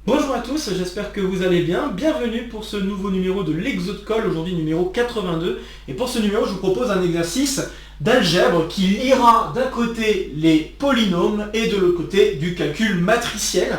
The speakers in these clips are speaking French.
Bonjour à tous, j'espère que vous allez bien. Bienvenue pour ce nouveau numéro de l'Exode-Call, aujourd'hui numéro 82. Et pour ce numéro, je vous propose un exercice d'algèbre qui liera d'un côté les polynômes et de l'autre côté du calcul matriciel.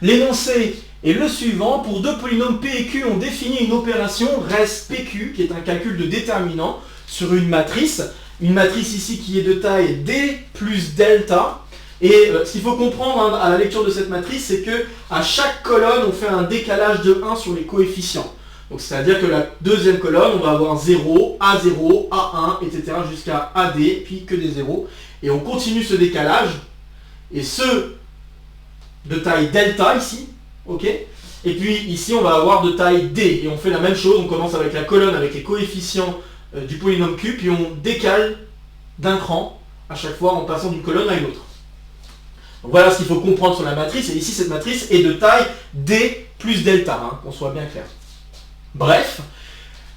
L'énoncé est le suivant. Pour deux polynômes P et Q, on définit une opération res PQ, qui est un calcul de déterminant sur une matrice. Une matrice ici qui est de taille D plus delta. Et ce qu'il faut comprendre à la lecture de cette matrice, c'est que à chaque colonne, on fait un décalage de 1 sur les coefficients. Donc c'est-à-dire que la deuxième colonne, on va avoir 0, A0, A1, etc. jusqu'à AD, puis que des zéros. Et on continue ce décalage, et ce de taille delta ici, ok. Et puis ici, on va avoir de taille D, et on fait la même chose, on commence avec la colonne avec les coefficients du polynôme Q, puis on décale d'un cran à chaque fois en passant d'une colonne à une autre. Donc voilà ce qu'il faut comprendre sur la matrice, et ici cette matrice est de taille D plus delta, qu'on soit bien clair. Bref,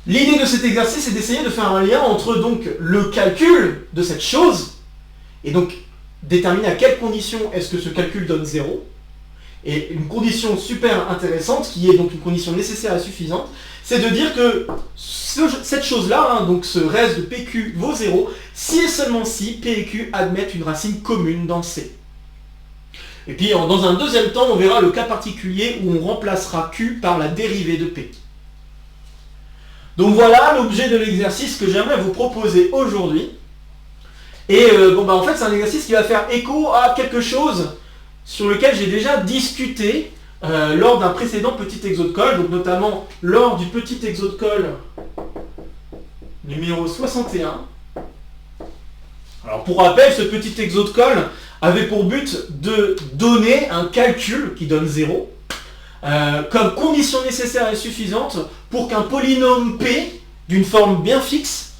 l'idée de cet exercice est d'essayer de faire un lien entre donc le calcul de cette chose, et donc déterminer à quelles conditions est-ce que ce calcul donne 0, et une condition super intéressante, qui est donc une condition nécessaire et suffisante, c'est de dire que cette chose-là, donc ce res de PQ vaut 0, si et seulement si P et Q admettent une racine commune dans C. Et puis dans un deuxième temps, on verra le cas particulier où on remplacera Q par la dérivée de P. Donc voilà l'objet de l'exercice que j'aimerais vous proposer aujourd'hui. Et en fait c'est un exercice qui va faire écho à quelque chose sur lequel j'ai déjà discuté lors d'un précédent petit Exode-Call, donc notamment lors du petit Exode-Call numéro 61. Alors pour rappel, ce petit Exode-Call avait pour but de donner un calcul qui donne 0 comme condition nécessaire et suffisante pour qu'un polynôme P d'une forme bien fixe,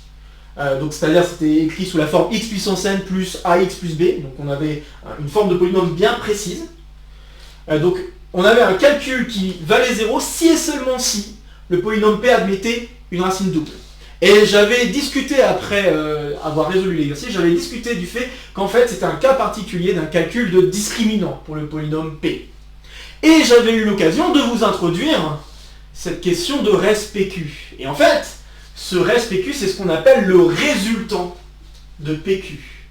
donc c'est-à-dire c'était écrit sous la forme x puissance n plus ax plus b, donc on avait une forme de polynôme bien précise, donc on avait un calcul qui valait 0 si et seulement si le polynôme P admettait une racine double. Et j'avais discuté, après avoir résolu l'exercice, j'avais discuté du fait qu'en fait c'était un cas particulier d'un calcul de discriminant pour le polynôme P. Et j'avais eu l'occasion de vous introduire cette question de res PQ. Et en fait, ce res PQ, c'est ce qu'on appelle le résultant de PQ.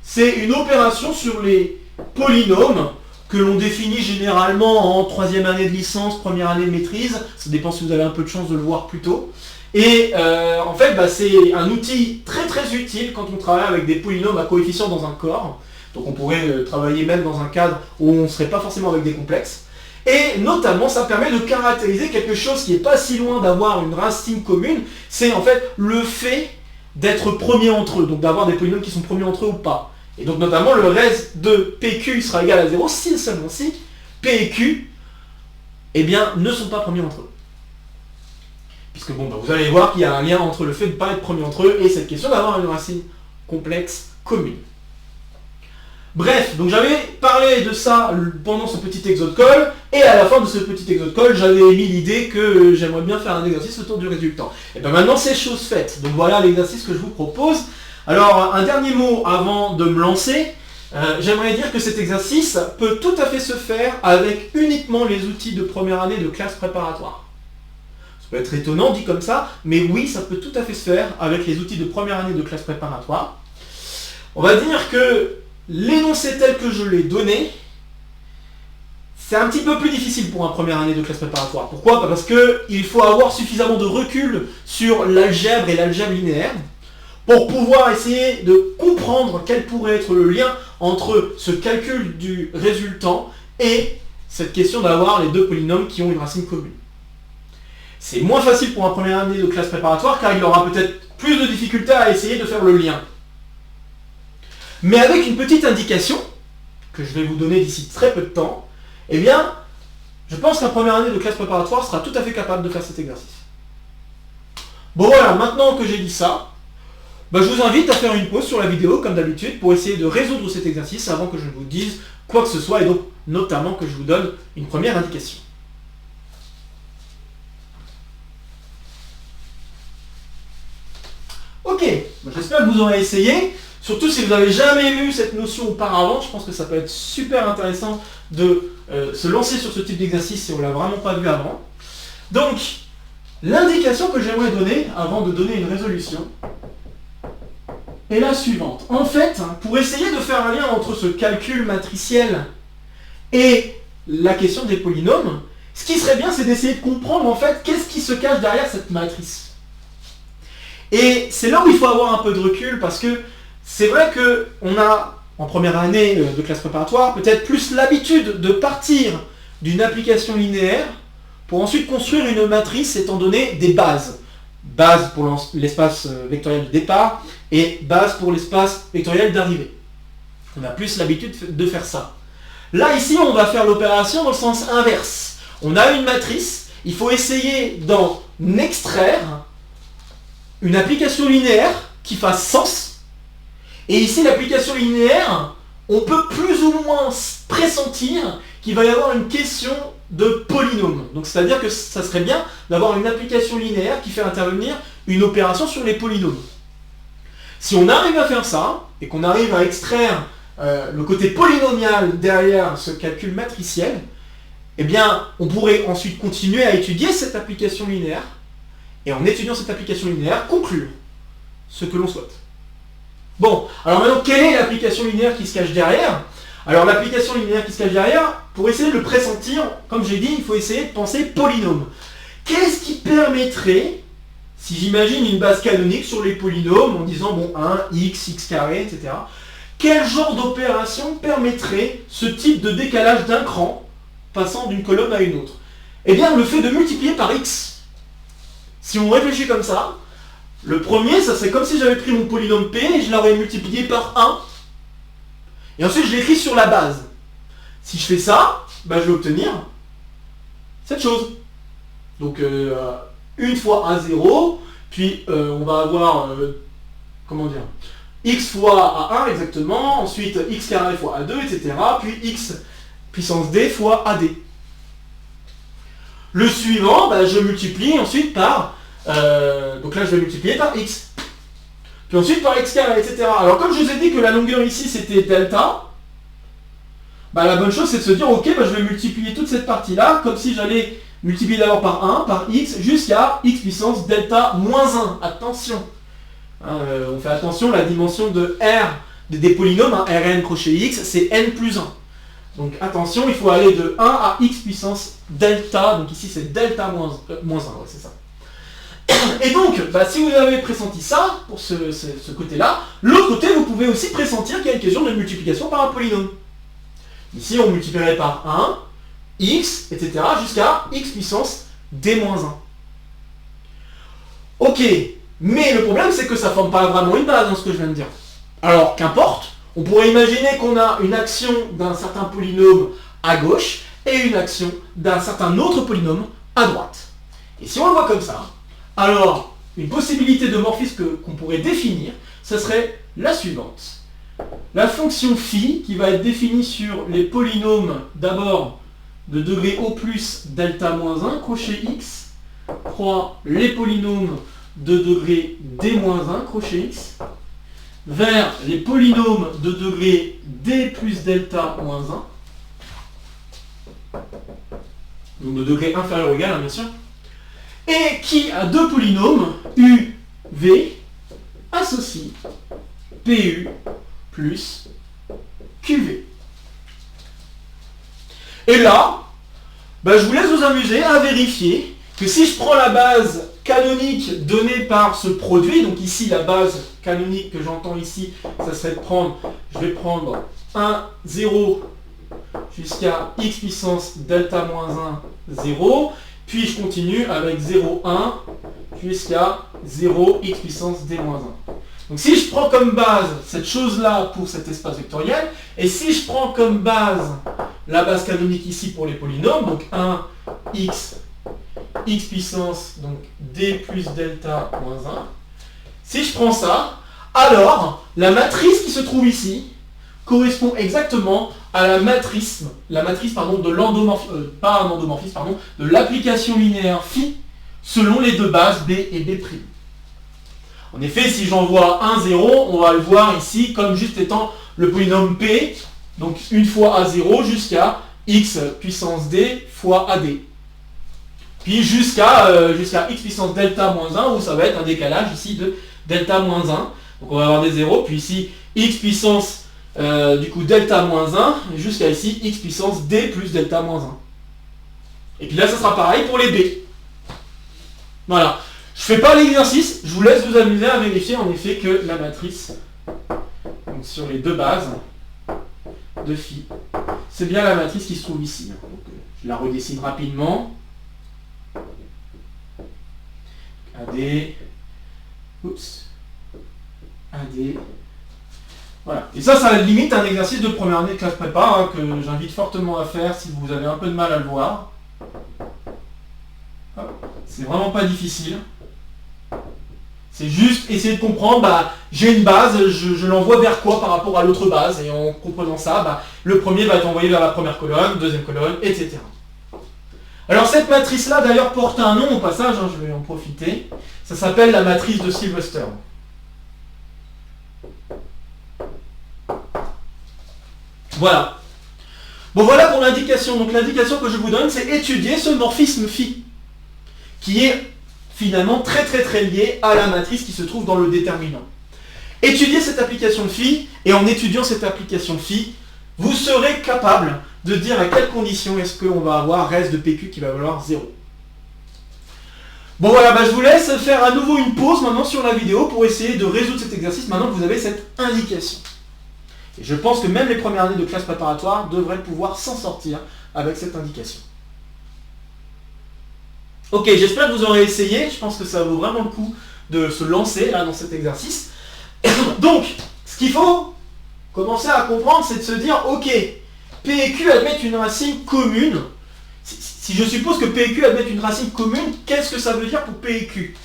C'est une opération sur les polynômes que l'on définit généralement en troisième année de licence, première année de maîtrise. Ça dépend si vous avez un peu de chance de le voir plus tôt. Et en fait, c'est un outil très très utile quand on travaille avec des polynômes à coefficients dans un corps. Donc on pourrait travailler même dans un cadre où on ne serait pas forcément avec des complexes. Et notamment, ça permet de caractériser quelque chose qui n'est pas si loin d'avoir une racine commune. C'est en fait le fait d'être premier entre eux, donc d'avoir des polynômes qui sont premiers entre eux ou pas. Et donc notamment, le res de PQ sera égal à 0 si seulement si P et Q ne sont pas premiers entre eux. Puisque vous allez voir qu'il y a un lien entre le fait de ne pas être premier entre eux et cette question d'avoir une racine complexe commune. Bref, donc j'avais parlé de ça pendant ce petit Exode-Call, et à la fin de ce petit Exode-Call, j'avais émis l'idée que j'aimerais bien faire un exercice autour du résultat. Et bien maintenant c'est chose faite, donc voilà l'exercice que je vous propose. Alors un dernier mot avant de me lancer, j'aimerais dire que cet exercice peut tout à fait se faire avec uniquement les outils de première année de classe préparatoire. Ça peut être étonnant dit comme ça, mais oui, ça peut tout à fait se faire avec les outils de première année de classe préparatoire. On va dire que l'énoncé tel que je l'ai donné, c'est un petit peu plus difficile pour un première année de classe préparatoire. Pourquoi ? Parce qu'il faut avoir suffisamment de recul sur l'algèbre et l'algèbre linéaire pour pouvoir essayer de comprendre quel pourrait être le lien entre ce calcul du résultant et cette question d'avoir les deux polynômes qui ont une racine commune. C'est moins facile pour un première année de classe préparatoire car il aura peut-être plus de difficultés à essayer de faire le lien. Mais avec une petite indication, que je vais vous donner d'ici très peu de temps, je pense qu'un première année de classe préparatoire sera tout à fait capable de faire cet exercice. Bon voilà, maintenant que j'ai dit ça, je vous invite à faire une pause sur la vidéo, comme d'habitude, pour essayer de résoudre cet exercice avant que je ne vous dise quoi que ce soit, et donc notamment que je vous donne une première indication. Ok, j'espère que vous aurez essayé. Surtout si vous n'avez jamais vu cette notion auparavant, je pense que ça peut être super intéressant de se lancer sur ce type d'exercice si on ne l'a vraiment pas vu avant. Donc, l'indication que j'aimerais donner avant de donner une résolution est la suivante. En fait, pour essayer de faire un lien entre ce calcul matriciel et la question des polynômes, ce qui serait bien, c'est d'essayer de comprendre en fait qu'est-ce qui se cache derrière cette matrice. Et c'est là où il faut avoir un peu de recul, parce que c'est vrai qu'on a, en première année de classe préparatoire, peut-être plus l'habitude de partir d'une application linéaire pour ensuite construire une matrice étant donné des bases. Base pour l'espace vectoriel de départ et base pour l'espace vectoriel d'arrivée. On a plus l'habitude de faire ça. Là, ici, on va faire l'opération dans le sens inverse. On a une matrice, il faut essayer d'en extraire une application linéaire qui fasse sens. Et ici, l'application linéaire, on peut plus ou moins pressentir qu'il va y avoir une question de polynôme. Donc c'est-à-dire que ça serait bien d'avoir une application linéaire qui fait intervenir une opération sur les polynômes. Si on arrive à faire ça, et qu'on arrive à extraire le côté polynomial derrière ce calcul matriciel, eh bien, on pourrait ensuite continuer à étudier cette application linéaire, et en étudiant cette application linéaire, conclure ce que l'on souhaite. Bon, alors maintenant, quelle est l'application linéaire qui se cache derrière ? Alors l'application linéaire qui se cache derrière, pour essayer de le pressentir, comme j'ai dit, il faut essayer de penser polynôme. Qu'est-ce qui permettrait, si j'imagine une base canonique sur les polynômes, en disant, bon, 1, x, x carré, etc., quel genre d'opération permettrait ce type de décalage d'un cran, passant d'une colonne à une autre ? Eh bien, le fait de multiplier par x. Si on réfléchit comme ça, le premier, ça serait comme si j'avais pris mon polynôme p et je l'aurais multiplié par 1. Et ensuite, je l'écris sur la base. Si je fais ça, je vais obtenir cette chose. Donc, une fois A0, puis on va avoir, x fois A1 exactement, ensuite x carré fois A2, etc. Puis x puissance d fois AD. Le suivant, je multiplie ensuite par, donc là je vais multiplier par x. Puis ensuite par x carré, etc. Alors comme je vous ai dit que la longueur ici c'était delta, la bonne chose c'est de se dire ok, je vais multiplier toute cette partie-là, comme si j'allais multiplier d'abord par 1, par x, jusqu'à x puissance delta moins 1. Attention, on fait attention, la dimension de R des polynômes, Rn crochet x, c'est n plus 1. Donc attention, il faut aller de 1 à x puissance delta, donc ici c'est delta moins 1, ouais, c'est ça. Et donc, si vous avez pressenti ça, pour ce côté-là, l'autre côté, vous pouvez aussi pressentir qu'il y a une question de multiplication par un polynôme. Ici, on multiplierait par 1, x, etc., jusqu'à x puissance d-1. Ok, mais le problème, c'est que ça ne forme pas vraiment une base dans ce que je viens de dire. Alors, qu'importe, on pourrait imaginer qu'on a une action d'un certain polynôme à gauche et une action d'un certain autre polynôme à droite. Et si on le voit comme ça, alors, une possibilité de morphisme qu'on pourrait définir, ce serait la suivante. La fonction phi, qui va être définie sur les polynômes d'abord de degré au plus delta moins 1, crochet x, croix les polynômes de degré d-1, crochet x, vers les polynômes de degré d plus delta moins 1, donc de degré inférieur ou égal, bien sûr, et qui a deux polynômes, u, v, associe pu plus qv. Et là, je vous laisse vous amuser à vérifier que si je prends la base canonique donnée par ce produit, donc ici la base canonique que j'entends ici, ça serait de prendre, je vais prendre 1, 0 jusqu'à x puissance delta moins 1, 0, puis je continue avec 0, 1 jusqu'à 0 x puissance d-1. Donc si je prends comme base cette chose-là pour cet espace vectoriel, et si je prends comme base la base canonique ici pour les polynômes, donc 1 x puissance donc d plus delta moins 1, si je prends ça, alors la matrice qui se trouve ici correspond exactement à la matrice de l'endomorphisme, pas un endomorphisme, pardon, de l'application linéaire phi selon les deux bases b et b'. En effet, si j'envoie 1, 0, on va le voir ici comme juste étant le polynôme p, donc une fois à 0 jusqu'à x puissance d fois AD. Puis jusqu'à x puissance delta moins 1, où ça va être un décalage ici de delta moins 1. Donc on va avoir des zéros, puis ici x puissance du coup delta moins 1, jusqu'à ici x puissance d plus delta moins 1. Et puis là, ça sera pareil pour les b. Voilà. Je fais pas l'exercice, je vous laisse vous amuser à vérifier en effet que la matrice, donc sur les deux bases de phi, c'est bien la matrice qui se trouve ici. Donc, je la redessine rapidement. AD, oups, AD, voilà. Et ça limite un exercice de première année de classe prépa, hein, que j'invite fortement à faire si vous avez un peu de mal à le voir. C'est vraiment pas difficile. C'est juste essayer de comprendre, j'ai une base, je l'envoie vers quoi par rapport à l'autre base, et en comprenant ça, le premier va être envoyé vers la première colonne, deuxième colonne, etc. Alors cette matrice-là, d'ailleurs, porte un nom au passage, hein, je vais en profiter. Ça s'appelle la matrice de Sylvester. Voilà. Bon, voilà pour l'indication. Donc l'indication que je vous donne, c'est étudier ce morphisme phi, qui est finalement très très très lié à la matrice qui se trouve dans le déterminant. Étudiez cette application phi, et en étudiant cette application phi, vous serez capable de dire à quelles conditions est-ce qu'on va avoir reste de PQ qui va valoir 0. Bon voilà, je vous laisse faire à nouveau une pause maintenant sur la vidéo pour essayer de résoudre cet exercice maintenant que vous avez cette indication. Et je pense que même les premières années de classe préparatoire devraient pouvoir s'en sortir avec cette indication. Ok, j'espère que vous aurez essayé, je pense que ça vaut vraiment le coup de se lancer là dans cet exercice. Donc, ce qu'il faut commencer à comprendre, c'est de se dire, ok, P et Q admettent une racine commune. Si je suppose que P et Q admettent une racine commune, qu'est-ce que ça veut dire pour P et Q?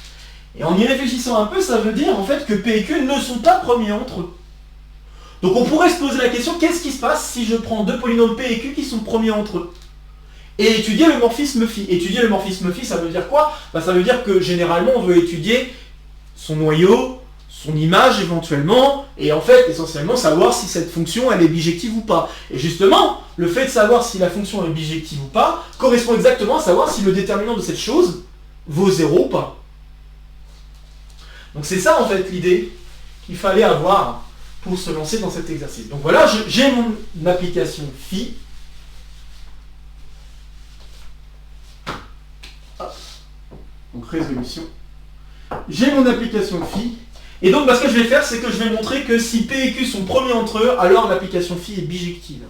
Et en y réfléchissant un peu, ça veut dire en fait que P et Q ne sont pas premiers entre eux. Donc on pourrait se poser la question, qu'est-ce qui se passe si je prends deux polynômes P et Q qui sont premiers entre eux? Et étudier le morphisme phi. Étudier le morphisme phi, ça veut dire quoi? Ça veut dire que généralement on veut étudier son noyau, son image éventuellement, et en fait essentiellement savoir si cette fonction elle est bijective ou pas. Et justement, le fait de savoir si la fonction est bijective ou pas correspond exactement à savoir si le déterminant de cette chose vaut 0 ou pas. Donc c'est ça en fait l'idée qu'il fallait avoir pour se lancer dans cet exercice. Donc voilà, j'ai mon application phi. Donc résolution. J'ai mon application phi. Et donc ce que je vais faire, c'est que je vais montrer que si P et Q sont premiers entre eux, alors l'application phi est bijective.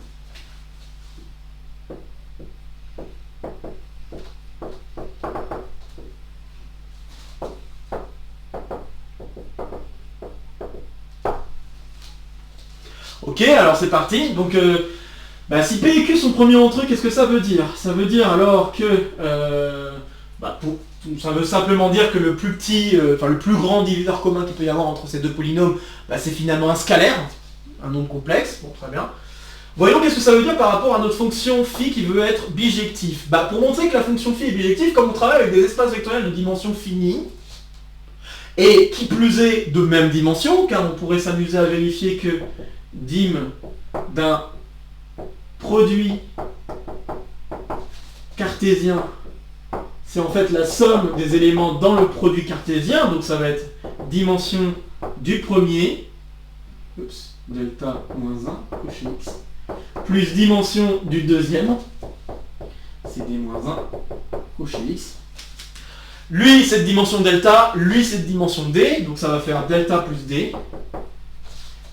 Ok, alors c'est parti. Donc si P et Q sont premiers entre eux, qu'est-ce que ça veut dire? Ça veut dire alors que ça veut simplement dire que le plus petit, le plus grand diviseur commun qu'il peut y avoir entre ces deux polynômes, c'est finalement un scalaire, un nombre complexe. Bon, très bien. Voyons qu'est-ce que ça veut dire par rapport à notre fonction phi qui veut être bijectif. Pour montrer que la fonction phi est bijective, comme on travaille avec des espaces vectoriels de dimension finie, et qui plus est de même dimension, car on pourrait s'amuser à vérifier que dim d'un produit cartésien, c'est en fait la somme des éléments dans le produit cartésien, donc ça va être dimension du premier, delta moins 1, coché x, plus dimension du deuxième, cd moins 1, coché x. Lui, cette dimension delta, lui, cette dimension d, donc ça va faire delta plus d.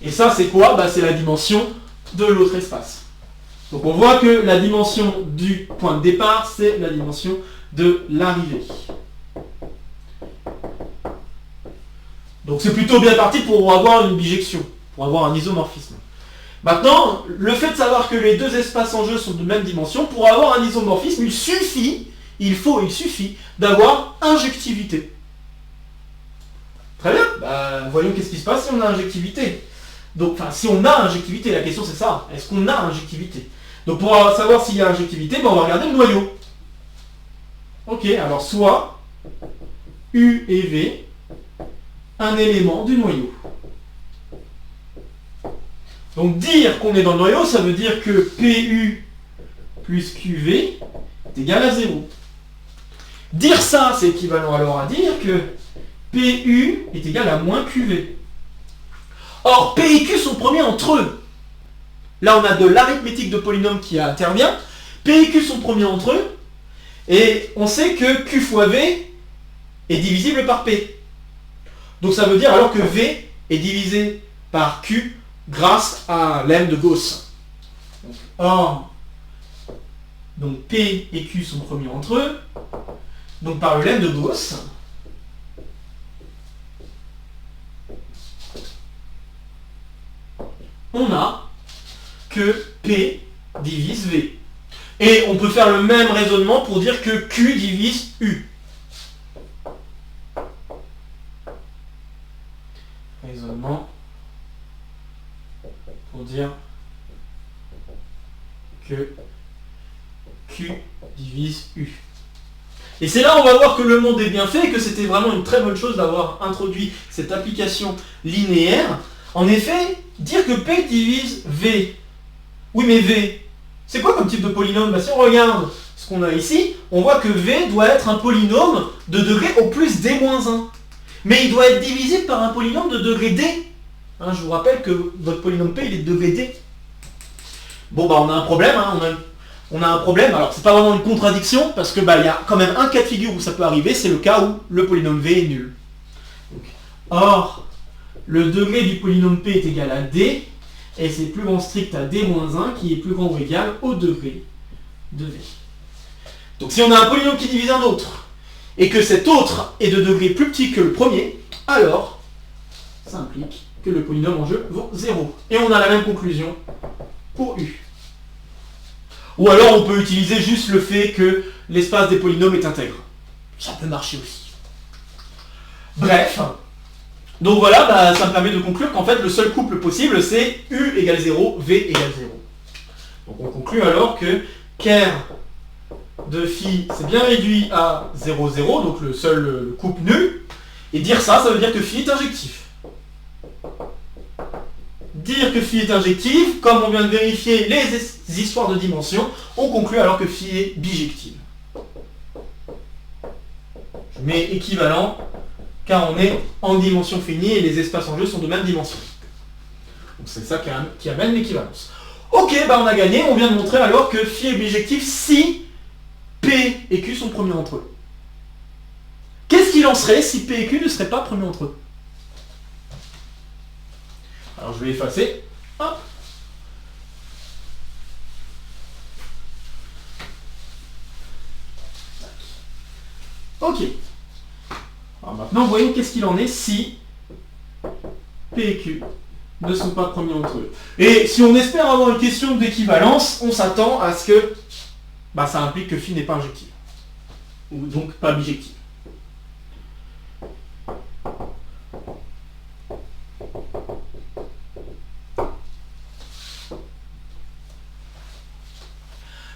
Et ça, c'est quoi? C'est la dimension de l'autre espace. Donc on voit que la dimension du point de départ, c'est la dimension de l'arrivée. Donc c'est plutôt bien parti pour avoir une bijection, pour avoir un isomorphisme. Maintenant, le fait de savoir que les deux espaces en jeu sont de même dimension, pour avoir un isomorphisme, il suffit d'avoir injectivité. Très bien, voyons qu'est-ce qui se passe si on a injectivité. Donc, si on a injectivité, la question c'est ça, est-ce qu'on a injectivité? Donc pour savoir s'il y a injectivité, on va regarder le noyau. Ok, alors soit U et V, un élément du noyau. Donc dire qu'on est dans le noyau, ça veut dire que PU plus QV est égal à 0. Dire ça, c'est équivalent alors à dire que PU est égal à moins QV. Or, P et Q sont premiers entre eux. Là, on a de l'arithmétique de polynôme qui intervient. P et Q sont premiers entre eux. Et on sait que Q fois V est divisible par P. Donc ça veut dire alors que V est divisé par Q grâce à lemme de Gauss. Or, donc P et Q sont premiers entre eux. Donc par le lemme de Gauss, on a que P divise V. Et on peut faire le même raisonnement pour dire que Q divise U. Raisonnement pour dire que Q divise U. Et c'est là où on va voir que le monde est bien fait et que c'était vraiment une très bonne chose d'avoir introduit cette application linéaire. En effet, dire que P divise V. Oui, mais V, c'est quoi comme type de polynôme? Si on regarde ce qu'on a ici, on voit que V doit être un polynôme de degré au plus D-1. Mais il doit être divisé par un polynôme de degré D. Je vous rappelle que votre polynôme P, il est de degré D. Bon, on a un problème. On a un problème. Alors, c'est pas vraiment une contradiction, parce que il y a quand même un cas de figure où ça peut arriver, c'est le cas où le polynôme V est nul. Or, le degré du polynôme P est égal à D, et c'est plus grand strict à D-1 qui est plus grand ou égal au degré de V. Donc si on a un polynôme qui divise un autre, et que cet autre est de degré plus petit que le premier, alors ça implique que le polynôme en jeu vaut 0. Et on a la même conclusion pour U. Ou alors on peut utiliser juste le fait que l'espace des polynômes est intègre. Ça peut marcher aussi. Bref. Donc voilà, ça me permet de conclure qu'en fait le seul couple possible c'est U égale 0, V égale 0. Donc on conclut alors que ker de phi c'est bien réduit à 0, 0, donc le seul couple nul. Et dire ça, ça veut dire que phi est injectif. Dire que phi est injectif, comme on vient de vérifier les histoires de dimension, on conclut alors que phi est bijective. Je mets équivalent, car on est en dimension finie et les espaces en jeu sont de même dimension. Donc c'est ça qui amène l'équivalence. Ok, on a gagné, on vient de montrer alors que phi est bijectif si P et Q sont premiers entre eux. Qu'est-ce qu'il en serait si P et Q ne seraient pas premiers entre eux? Alors je vais effacer. Hop. Ok. Alors maintenant, voyons qu'est-ce qu'il en est si P et Q ne sont pas premiers entre eux. Et si on espère avoir une question d'équivalence, on s'attend à ce que ça implique que phi n'est pas injective. Ou donc pas bijective.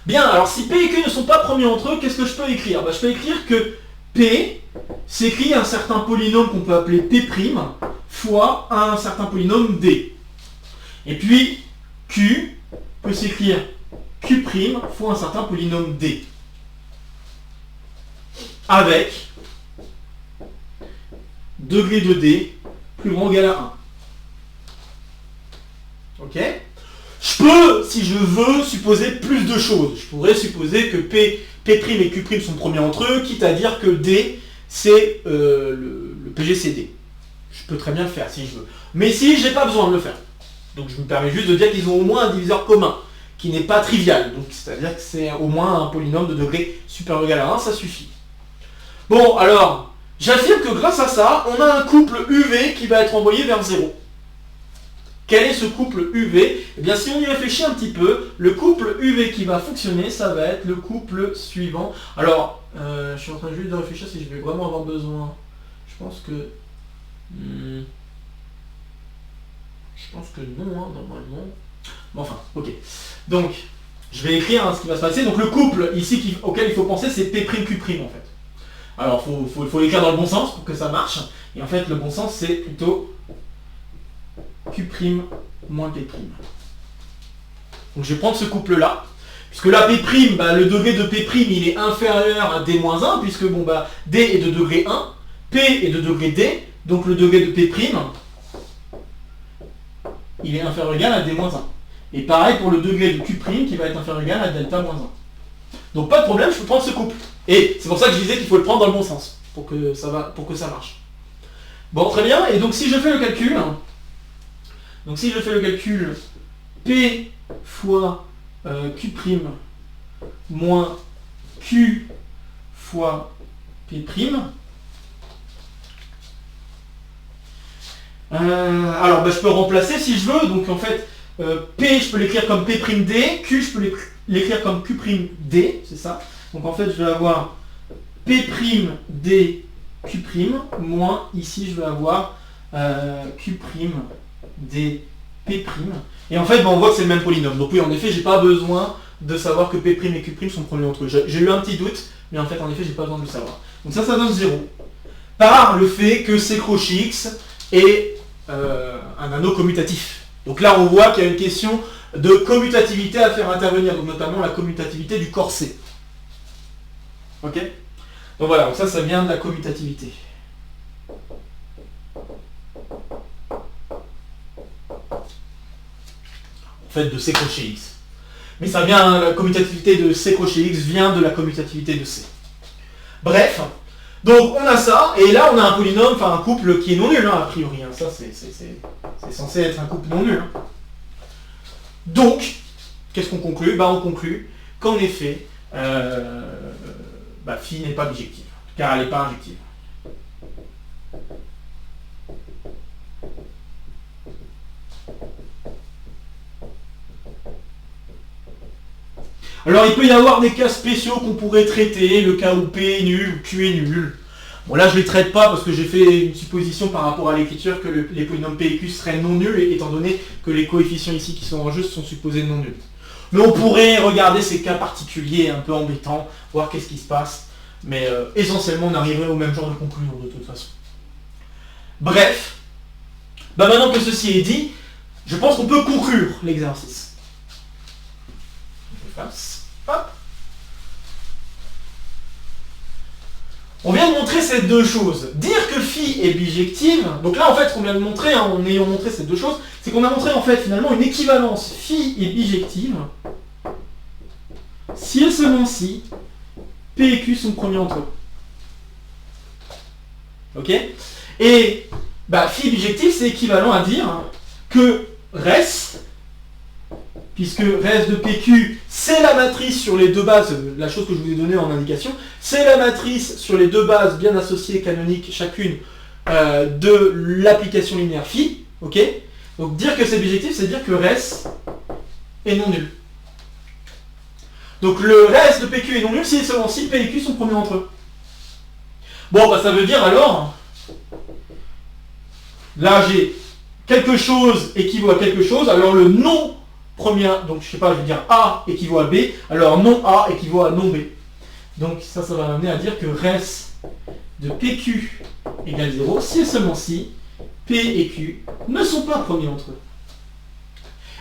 Bien, alors si P et Q ne sont pas premiers entre eux, qu'est-ce que je peux écrire? Je peux écrire que P s'écrit un certain polynôme qu'on peut appeler P' fois un certain polynôme D. Et puis Q peut s'écrire Q' fois un certain polynôme D. Avec degré de D plus grand ou égal à 1. Ok? Je peux, si je veux, supposer plus de choses. Je pourrais supposer que P' et Q' sont premiers entre eux, quitte à dire que D, c'est le PGCD. Je peux très bien le faire si je veux. Mais ici, je n'ai pas besoin de le faire. Donc je me permets juste de dire qu'ils ont au moins un diviseur commun, qui n'est pas trivial. Donc c'est-à-dire que c'est au moins un polynôme de degré supérieur ou égal à 1, ça suffit. Bon, alors, j'affirme que grâce à ça, on a un couple UV qui va être envoyé vers 0. Quel est ce couple UV? Eh bien, si on y réfléchit un petit peu, le couple UV qui va fonctionner, ça va être le couple suivant. Alors, je suis en train juste de réfléchir si je vais vraiment avoir besoin. Je pense que non, normalement. Bon, enfin, ok. Donc, je vais écrire ce qui va se passer. Donc, le couple ici auquel il faut penser, c'est P', Q' en fait. Alors, il faut l'écrire dans le bon sens pour que ça marche. Et en fait, le bon sens, c'est plutôt Q' moins P'. Donc je vais prendre ce couple-là. Puisque là, P', bah, le degré de P', il est inférieur à D-1, puisque bon, bah, D est de degré 1, P est de degré D, donc le degré de P', il est inférieur ou égal à D-1. Et pareil pour le degré de Q' qui va être inférieur ou égal à delta-1. Donc pas de problème, je peux prendre ce couple. Et c'est pour ça que je disais qu'il faut le prendre dans le bon sens, pour que ça marche. Bon, très bien, et donc si je fais le calcul, P fois Q' moins Q fois P', alors bah, je peux remplacer si je veux, donc en fait P je peux l'écrire comme P'D, Q je peux l'écrire comme Q'D, c'est ça. Donc en fait je vais avoir P'D Q' moins ici je vais avoir Q'D P'. Et en fait bah, on voit que c'est le même polynôme. Donc oui en effet j'ai pas besoin de savoir que P' et Q' sont premiers entre eux. J'ai eu un petit doute, mais en fait en effet j'ai pas besoin de le savoir. Donc ça donne 0. Par le fait que C crochet X est un anneau commutatif. Donc là on voit qu'il y a une question de commutativité à faire intervenir, donc notamment la commutativité du corps C. Ok? Donc voilà, donc ça vient de la commutativité. En fait de C crochet X. Mais ça vient, la commutativité de C crochet X vient de la commutativité de C. Bref, donc on a ça, et là on a un polynôme, enfin un couple qui est non nul, hein, a priori. Hein. Ça c'est censé être un couple non nul. Hein. Donc, qu'est-ce qu'on conclut? Bah on conclut qu'en effet, phi n'est pas bijective, car elle n'est pas injective. Alors il peut y avoir des cas spéciaux qu'on pourrait traiter, le cas où P est nul ou Q est nul. Bon là je ne les traite pas parce que j'ai fait une supposition par rapport à l'écriture que les polynômes P et Q seraient non nuls, étant donné que les coefficients ici qui sont en jeu sont supposés non nuls. Mais on pourrait regarder ces cas particuliers un peu embêtants, voir qu'est-ce qui se passe, mais essentiellement on arriverait au même genre de conclusion de toute façon. Bref, maintenant que ceci est dit, je pense qu'on peut conclure l'exercice. Je fasse. Hop. On vient de montrer ces deux choses. Dire que phi est bijective, donc là en fait ce qu'on vient de montrer, hein, en ayant montré ces deux choses, c'est qu'on a montré en fait finalement une équivalence phi est bijective si et seulement si P et Q sont premiers entre eux. Ok? Et phi bijective c'est équivalent à dire que res, puisque res de PQ, c'est la matrice sur les deux bases, la chose que je vous ai donnée en indication, c'est la matrice sur les deux bases bien associées canoniques chacune de l'application linéaire phi, ok? Donc dire que c'est bijectif, c'est dire que res est non nul. Donc le res de PQ est non nul si et seulement si P et Q sont premiers entre eux. Bon, ça veut dire alors, là j'ai quelque chose équivaut à quelque chose, alors le non premier, donc je sais pas, je vais dire A équivaut à B, alors non A équivaut à non B. Donc ça va m'amener à dire que res de PQ égale 0 si et seulement si P et Q ne sont pas premiers entre eux.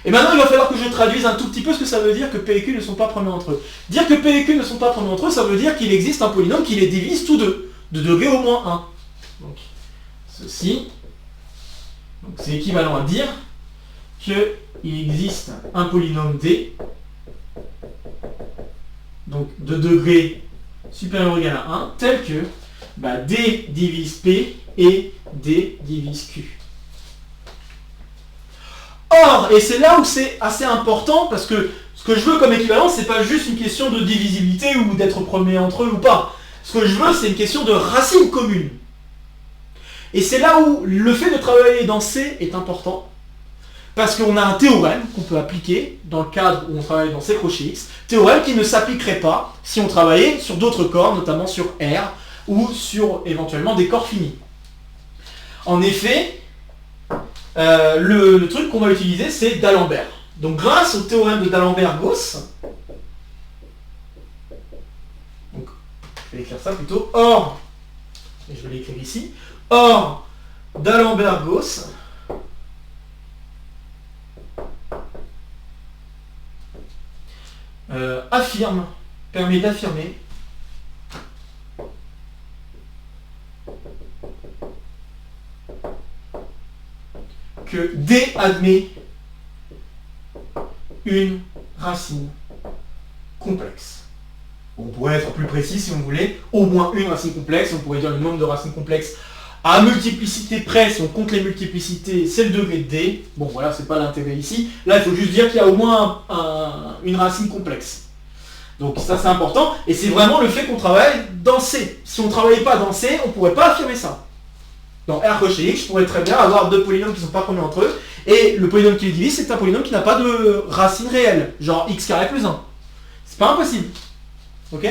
Et maintenant il va falloir que je traduise un tout petit peu ce que ça veut dire que P et Q ne sont pas premiers entre eux. Dire que P et Q ne sont pas premiers entre eux, ça veut dire qu'il existe un polynôme qui les divise tous deux, de degré au moins 1. Donc ceci, c'est équivalent à dire qu'il existe un polynôme D, donc de degré supérieur ou égal à 1, tel que D divise P et D divise Q. Or, et c'est là où c'est assez important, parce que ce que je veux comme équivalence, c'est pas juste une question de divisibilité ou d'être premier entre eux ou pas. Ce que je veux, c'est une question de racine commune. Et c'est là où le fait de travailler dans C est important, parce qu'on a un théorème qu'on peut appliquer dans le cadre où on travaille dans C crochet X, théorème qui ne s'appliquerait pas si on travaillait sur d'autres corps, notamment sur R, ou sur éventuellement des corps finis. En effet, le truc qu'on va utiliser, c'est d'Alembert. Donc grâce au théorème de d'Alembert-Gauss, donc je vais écrire ça plutôt, or, et je vais l'écrire ici, or d'Alembert-Gauss, permet d'affirmer que D admet une racine complexe. On pourrait être plus précis si on voulait, au moins une racine complexe, on pourrait dire le nombre de racines complexes à multiplicité près, si on compte les multiplicités, c'est le degré de D. Bon voilà, c'est pas l'intérêt ici. Là, il faut juste dire qu'il y a au moins une racine complexe. Donc ça c'est important, et c'est vraiment le fait qu'on travaille dans C. Si on ne travaillait pas dans C, on ne pourrait pas affirmer ça. Dans R coché X, je pourrais très bien avoir deux polynômes qui ne sont pas premiers entre eux, et le polynôme qui les divise, c'est un polynôme qui n'a pas de racine réelle, genre x carré plus 1. C'est pas impossible. Ok?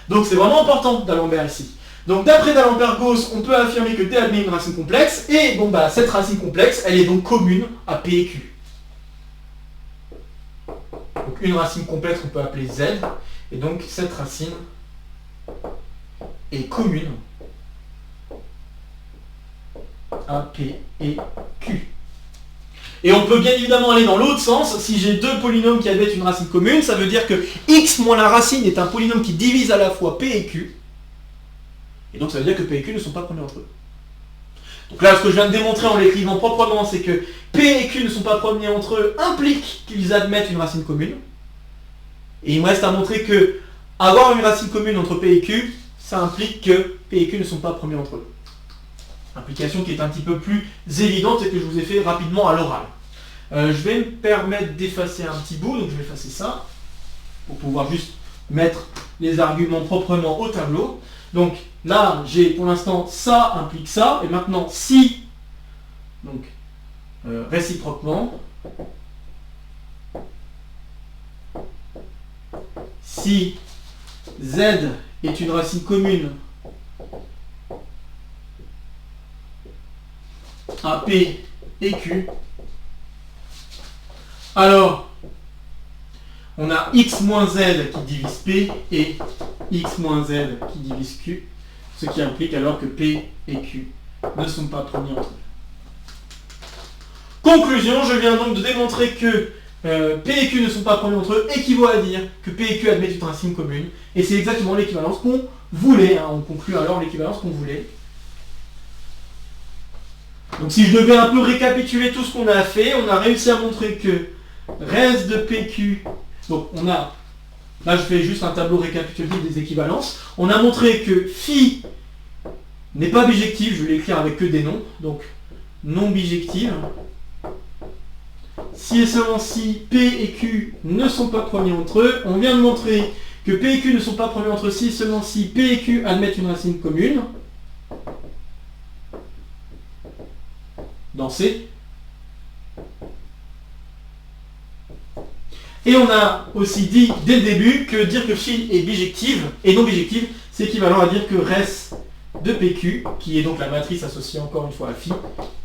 Donc c'est vraiment important d'Alembert ici. Donc d'après d'Alembert-Gauss, on peut affirmer que D admet une racine complexe, et bon bah cette racine complexe, elle est donc commune à P et Q. Donc une racine complexe qu'on peut appeler Z, et donc cette racine est commune à P et Q. Et on peut bien évidemment aller dans l'autre sens. Si j'ai deux polynômes qui admettent une racine commune, ça veut dire que x moins la racine est un polynôme qui divise à la fois P et Q. Et donc ça veut dire que P et Q ne sont pas premiers entre eux. Donc là, ce que je viens de démontrer en l'écrivant proprement, c'est que P et Q ne sont pas premiers entre eux implique qu'ils admettent une racine commune. Et il me reste à montrer que avoir une racine commune entre P et Q, ça implique que P et Q ne sont pas premiers entre eux. Implication qui est un petit peu plus évidente et que je vous ai fait rapidement à l'oral. Je vais me permettre d'effacer un petit bout, donc je vais effacer ça, pour pouvoir juste mettre les arguments proprement au tableau. Donc là, j'ai pour l'instant ça implique ça, et maintenant si, donc réciproquement, si Z est une racine commune à P et Q, alors on a x moins z qui divise P et x moins z qui divise Q, ce qui implique alors que P et Q ne sont pas premiers entre eux. Conclusion, je viens donc de démontrer que P et Q ne sont pas premiers entre eux équivaut à dire que P et Q admettent une racine commune, et c'est exactement l'équivalence qu'on voulait, hein. On conclut alors l'équivalence qu'on voulait. Donc si je devais un peu récapituler tout ce qu'on a fait, on a réussi à montrer que res de PQ, donc on a, là je fais juste un tableau récapitulatif des équivalences, on a montré que phi n'est pas bijective, je vais l'écrire avec que des noms, donc non bijective, si et seulement si P et Q ne sont pas premiers entre eux, on vient de montrer que P et Q ne sont pas premiers entre eux si et seulement si P et Q admettent une racine commune, dans C. Et on a aussi dit dès le début que dire que phi est bijective et non bijective, c'est équivalent à dire que res de PQ, qui est donc la matrice associée encore une fois à phi,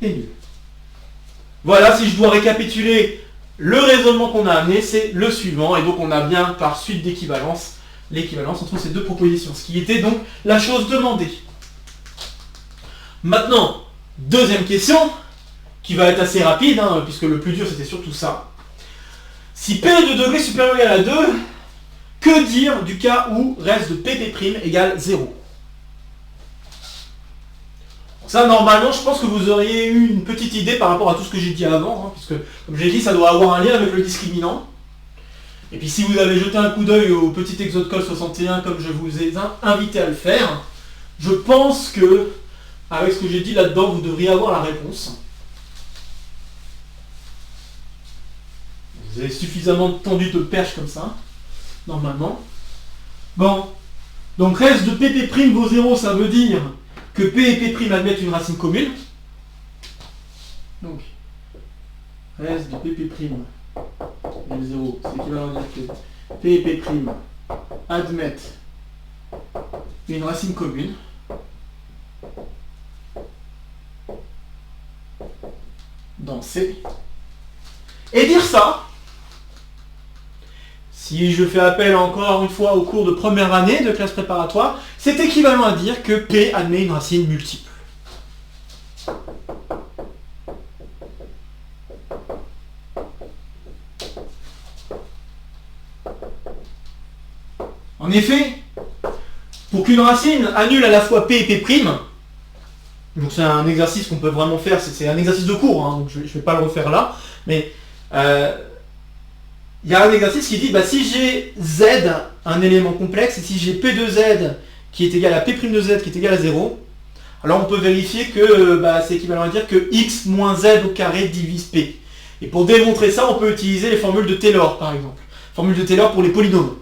est nul. Voilà, si je dois récapituler le raisonnement qu'on a amené, c'est le suivant, et donc on a bien par suite d'équivalence l'équivalence entre ces deux propositions, ce qui était donc la chose demandée. Maintenant, deuxième question, qui va être assez rapide, hein, puisque le plus dur c'était surtout ça. Si P est de degré supérieur ou égal à 2, que dire du cas où res de PP' égale 0 ? Ça, normalement, je pense que vous auriez eu une petite idée par rapport à tout ce que j'ai dit avant, hein, puisque, comme j'ai dit, ça doit avoir un lien avec le discriminant. Et puis si vous avez jeté un coup d'œil au petit exode col 61, comme je vous ai invité à le faire, je pense que, avec ce que j'ai dit là-dedans, vous devriez avoir la réponse. Vous avez suffisamment tendu de perche comme ça, normalement. Bon, donc res de PP' vaut 0, ça veut dire que P et P' admettent une racine commune. Donc, res de PP' égale 0, c'est équivalent à dire que P et P' admettent une racine commune. Dans C. Et dire ça, si je fais appel encore une fois au cours de première année de classe préparatoire, c'est équivalent à dire que P admet une racine multiple. effet, pour qu'une racine annule à la fois P et P', donc c'est un exercice qu'on peut vraiment faire, c'est un exercice de cours, hein, donc je ne vais pas le refaire là, mais il y a un exercice qui dit, si j'ai Z, un élément complexe, et si j'ai P de Z qui est égal à P' de Z qui est égal à 0, alors on peut vérifier que c'est équivalent à dire que X moins Z au carré divise P. Et pour démontrer ça, on peut utiliser les formules de Taylor, par exemple. Formule de Taylor pour les polynômes.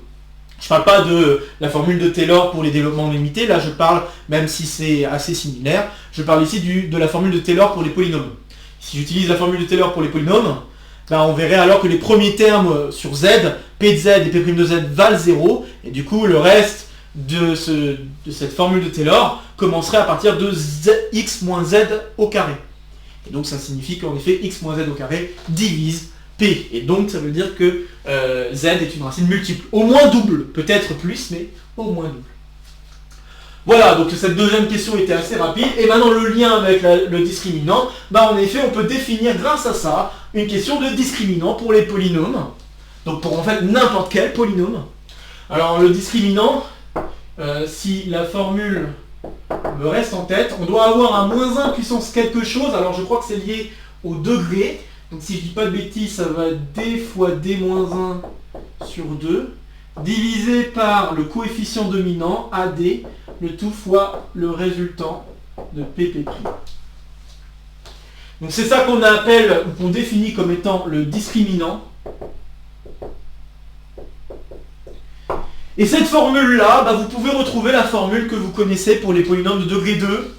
Je ne parle pas de la formule de Taylor pour les développements limités, là je parle, même si c'est assez similaire, je parle ici de la formule de Taylor pour les polynômes. Si j'utilise la formule de Taylor pour les polynômes, on verrait alors que les premiers termes sur Z, P de Z et P' de Z valent 0, et du coup le reste de cette formule de Taylor commencerait à partir de X moins Z au carré. Et donc ça signifie qu'en effet X moins Z au carré divise P. Et donc ça veut dire que Z est une racine multiple. Au moins double, peut-être plus, mais au moins double. Voilà, donc cette deuxième question était assez rapide. Et maintenant le lien avec le discriminant, en effet on peut définir grâce à ça une question de discriminant pour les polynômes. Donc pour en fait n'importe quel polynôme. Alors le discriminant, si la formule me reste en tête, on doit avoir un moins 1 puissance quelque chose. Alors je crois que c'est lié au degré. Donc si je dis pas de bêtises, ça va être d fois d moins 1 sur 2, divisé par le coefficient dominant, AD, le tout fois le résultant de PP'. Donc c'est ça qu'on appelle, ou qu'on définit comme étant le discriminant. Et cette formule-là, vous pouvez retrouver la formule que vous connaissez pour les polynômes de degré 2.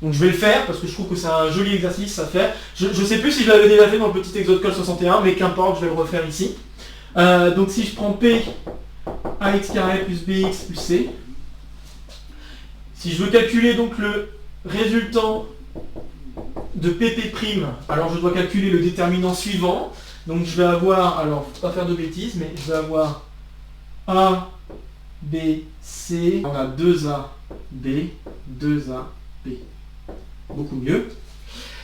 Donc je vais le faire parce que je trouve que c'est un joli exercice à faire. Je ne sais plus si je l'avais déjà fait dans le petit exode col 61, mais qu'importe, je vais le refaire ici. Donc si je prends P ax carré plus bx plus c, si je veux calculer donc le résultant de PP', alors je dois calculer le déterminant suivant. Donc je vais avoir, alors faut pas faire de bêtises, mais je vais avoir A, B, C, on a 2A, B, 2A, B. Beaucoup mieux.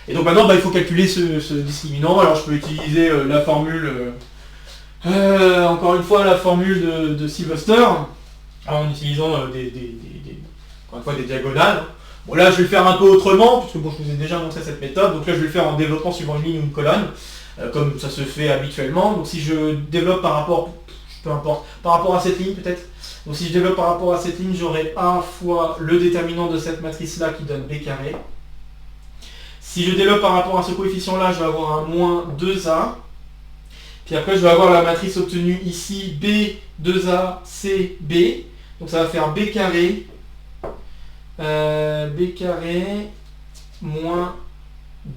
Et donc maintenant il faut calculer ce discriminant. Alors je peux utiliser la formule, encore une fois la formule de Sylvester, en utilisant encore une fois des diagonales. Bon là je vais le faire un peu autrement, puisque je vous ai déjà montré cette méthode, donc là je vais le faire en développant suivant une ligne ou une colonne, comme ça se fait habituellement. Donc si je développe par rapport, peu importe, par rapport à cette ligne peut-être, donc si je développe par rapport à cette ligne, j'aurai A fois le déterminant de cette matrice-là qui donne B carré. Si je développe par rapport à ce coefficient-là, je vais avoir un moins 2A. Puis après, je vais avoir la matrice obtenue ici, B, 2A, C, B. Donc ça va faire B carré, moins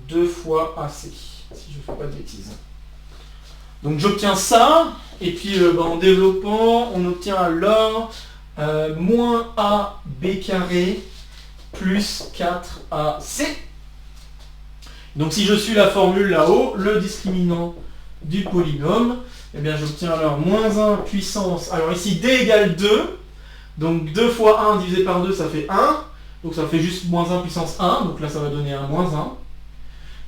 2 fois AC, si je ne fais pas de bêtises. Donc j'obtiens ça, et puis en développant, on obtient alors moins AB carré plus 4AC. Donc si je suis la formule là-haut, le discriminant du polynôme, eh bien j'obtiens alors moins 1 puissance, alors ici d égale 2, donc 2 fois 1 divisé par 2 ça fait 1, donc ça fait juste moins 1 puissance 1, donc là ça va donner un moins 1,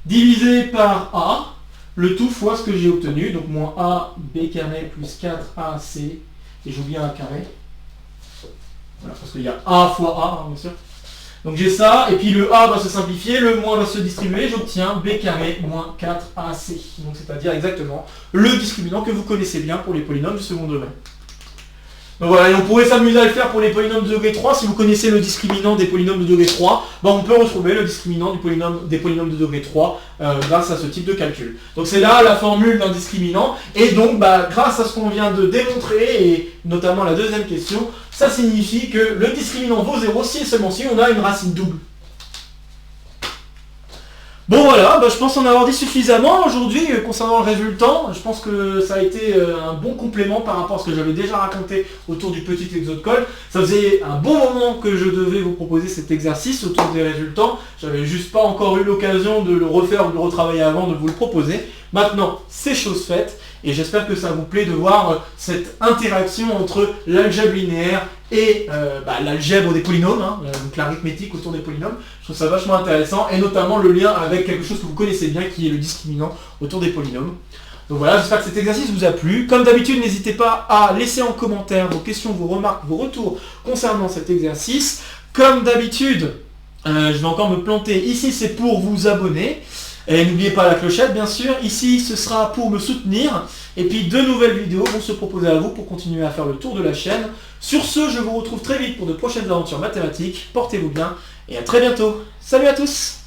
divisé par a, le tout fois ce que j'ai obtenu, donc moins a b carré plus 4ac, et j'oublie un carré, voilà, parce qu'il y a a fois a, bien sûr. Donc j'ai ça, et puis le A va se simplifier, le moins va se distribuer, j'obtiens B carré moins 4AC. Donc c'est-à-dire exactement le discriminant que vous connaissez bien pour les polynômes du second degré. Donc voilà, et on pourrait s'amuser à le faire pour les polynômes de degré 3. Si vous connaissez le discriminant des polynômes de degré 3, on peut retrouver le discriminant des polynômes de degré 3 grâce à ce type de calcul. Donc c'est là la formule d'un discriminant, et donc grâce à ce qu'on vient de démontrer, et notamment la deuxième question, ça signifie que le discriminant vaut 0 si et seulement si on a une racine double. Bon voilà, je pense en avoir dit suffisamment aujourd'hui concernant le résultant. Je pense que ça a été un bon complément par rapport à ce que j'avais déjà raconté autour du petit exode col. Ça faisait un bon moment que je devais vous proposer cet exercice autour des résultants. J'avais juste pas encore eu l'occasion de le refaire ou de le retravailler avant de vous le proposer. Maintenant, c'est chose faite. Et j'espère que ça vous plaît de voir cette interaction entre l'algèbre linéaire et l'algèbre des polynômes, donc l'arithmétique autour des polynômes. Je trouve ça vachement intéressant, et notamment le lien avec quelque chose que vous connaissez bien, qui est le discriminant autour des polynômes. Donc voilà, j'espère que cet exercice vous a plu. Comme d'habitude, n'hésitez pas à laisser en commentaire vos questions, vos remarques, vos retours concernant cet exercice. Comme d'habitude, je vais encore me planter. Ici, c'est pour vous abonner. Et n'oubliez pas la clochette, bien sûr. Ici, ce sera pour me soutenir. Et puis, de nouvelles vidéos vont se proposer à vous pour continuer à faire le tour de la chaîne. Sur ce, je vous retrouve très vite pour de prochaines aventures mathématiques. Portez-vous bien et à très bientôt. Salut à tous!